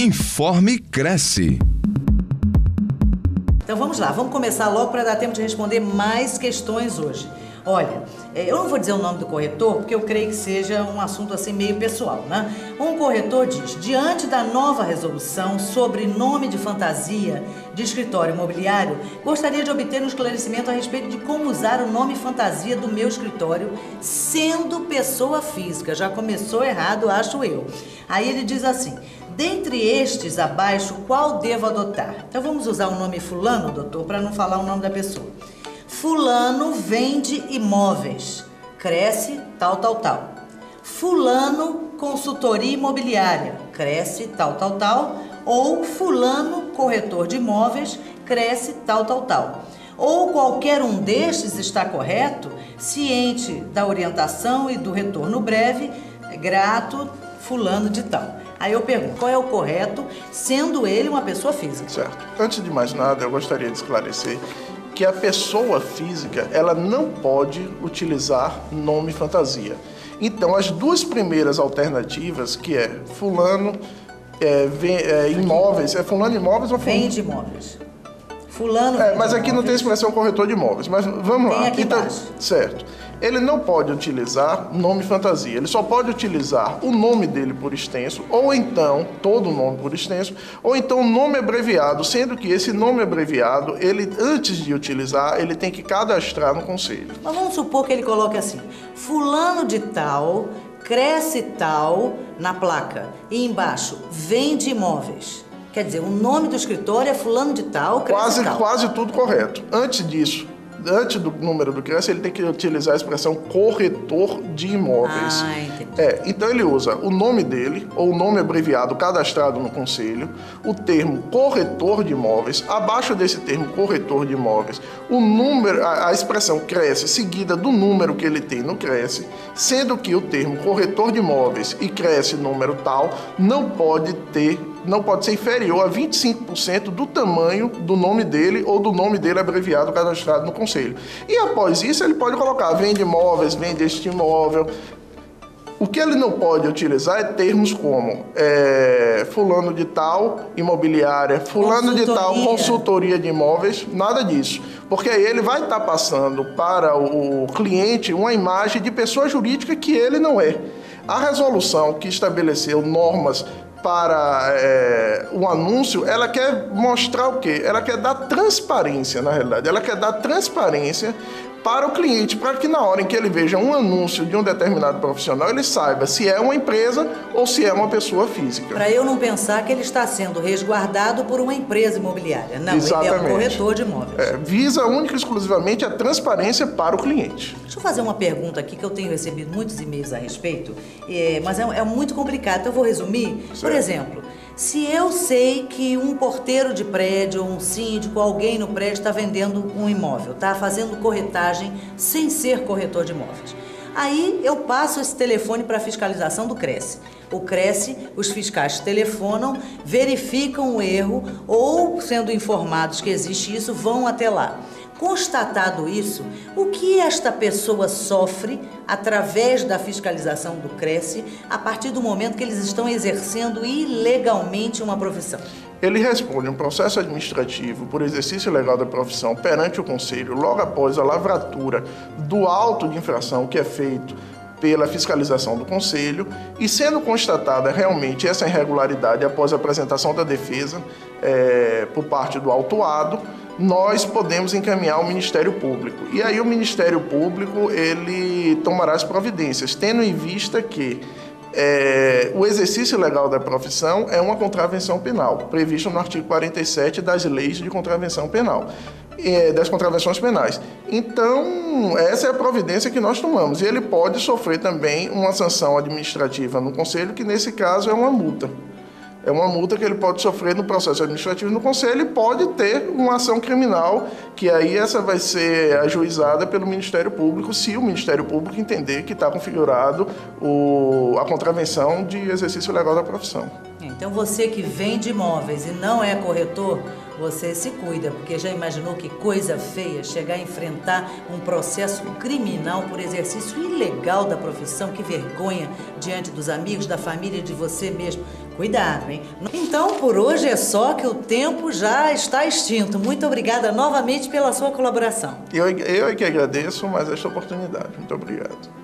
Informe Cresce. Então vamos lá, vamos começar logo para dar tempo de responder mais questões hoje. Olha, eu não vou dizer o nome do corretor, porque eu creio que seja um assunto assim meio pessoal, né? Um corretor diz: diante da nova resolução sobre nome de fantasia de escritório imobiliário, gostaria de obter um esclarecimento a respeito de como usar o nome fantasia do meu escritório sendo pessoa física. Já começou errado, acho eu. Aí ele diz assim: dentre estes abaixo, qual devo adotar? Então vamos usar o nome fulano, doutor, para não falar o nome da pessoa. Fulano vende imóveis, cresce tal, tal, tal. Fulano consultoria imobiliária, cresce tal, tal, tal. Ou fulano corretor de imóveis, cresce tal, tal, tal. Ou qualquer um destes está correto, ciente da orientação e do retorno breve, grato, fulano de tal. Aí eu pergunto, qual é o correto, sendo ele uma pessoa física? Certo. Antes de mais nada, eu gostaria de esclarecer que a pessoa física, ela não pode utilizar nome fantasia. Então, as duas primeiras alternativas, que é fulano imóveis, é fulano imóveis ou fulano? Vende imóveis. Fulano mas aqui não tem expressão corretor de imóveis, mas vamos lá. Aqui embaixo. Certo. Ele não pode utilizar nome fantasia, ele só pode utilizar o nome dele por extenso, ou então, todo o nome por extenso, ou então o nome abreviado, sendo que esse nome abreviado, ele, antes de utilizar, ele tem que cadastrar no conselho. Mas vamos supor que ele coloque assim: fulano de tal, cresce tal, na placa, e embaixo, vende imóveis. Quer dizer, o nome do escritório é fulano de tal, cresce tal. Quase tudo correto. Antes disso, antes do número do Cresce, ele tem que utilizar a expressão corretor de imóveis. Entendi. Então ele usa o nome dele, ou o nome abreviado cadastrado no conselho, o termo corretor de imóveis, abaixo desse termo corretor de imóveis, o número, a expressão Cresce, seguida do número que ele tem no Cresce, sendo que o termo corretor de imóveis e Cresce número tal não pode ser inferior a 25% do tamanho do nome dele ou do nome dele abreviado cadastrado no conselho. E após isso, ele pode colocar vende imóveis, vende este imóvel. O que ele não pode utilizar é termos como fulano de tal, imobiliária, fulano de tal, consultoria de imóveis, nada disso. Porque aí ele vai estar passando para o cliente uma imagem de pessoa jurídica que ele não é. A resolução que estabeleceu normas para o anúncio, ela quer mostrar o quê? Ela quer dar transparência, na realidade. Ela quer dar transparência para o cliente, para que na hora em que ele veja um anúncio de um determinado profissional, ele saiba se é uma empresa ou se é uma pessoa física. Para eu não pensar que ele está sendo resguardado por uma empresa imobiliária. Não, exatamente. Ele é um corretor de imóveis. Visa única e exclusivamente a transparência para o cliente. Deixa eu fazer uma pergunta aqui, que eu tenho recebido muitos e-mails a respeito, mas é muito complicado, então eu vou resumir. Certo. Por exemplo, se eu sei que um porteiro de prédio, um síndico, alguém no prédio está vendendo um imóvel, está fazendo corretagem sem ser corretor de imóveis. Aí eu passo esse telefone para a fiscalização do Cresce. O Cresce, os fiscais telefonam, verificam o erro ou, sendo informados que existe isso, vão até lá. Constatado isso, o que esta pessoa sofre através da fiscalização do Cresce a partir do momento que eles estão exercendo ilegalmente uma profissão? Ele responde um processo administrativo por exercício legal da profissão perante o Conselho logo após a lavratura do auto de infração que é feito pela fiscalização do Conselho e sendo constatada realmente essa irregularidade após a apresentação da defesa por parte do autuado, nós podemos encaminhar ao Ministério Público. E aí o Ministério Público, ele tomará as providências, tendo em vista que o exercício legal da profissão é uma contravenção penal, prevista no artigo 47 das leis de contravenção penal, das contravenções penais. Então, essa é a providência que nós tomamos. E ele pode sofrer também uma sanção administrativa no Conselho, que nesse caso é uma multa. É uma multa que ele pode sofrer no processo administrativo no Conselho e pode ter uma ação criminal, que aí essa vai ser ajuizada pelo Ministério Público, se o Ministério Público entender que está configurado a contravenção de exercício legal da profissão. Então você que vende imóveis e não é corretor, você se cuida, porque já imaginou que coisa feia chegar a enfrentar um processo criminal por exercício ilegal da profissão? Que vergonha diante dos amigos, da família, de você mesmo. Cuidado, hein? Então, por hoje é só, que o tempo já está extinto. Muito obrigada novamente pela sua colaboração. Eu é que agradeço mais esta oportunidade. Muito obrigado.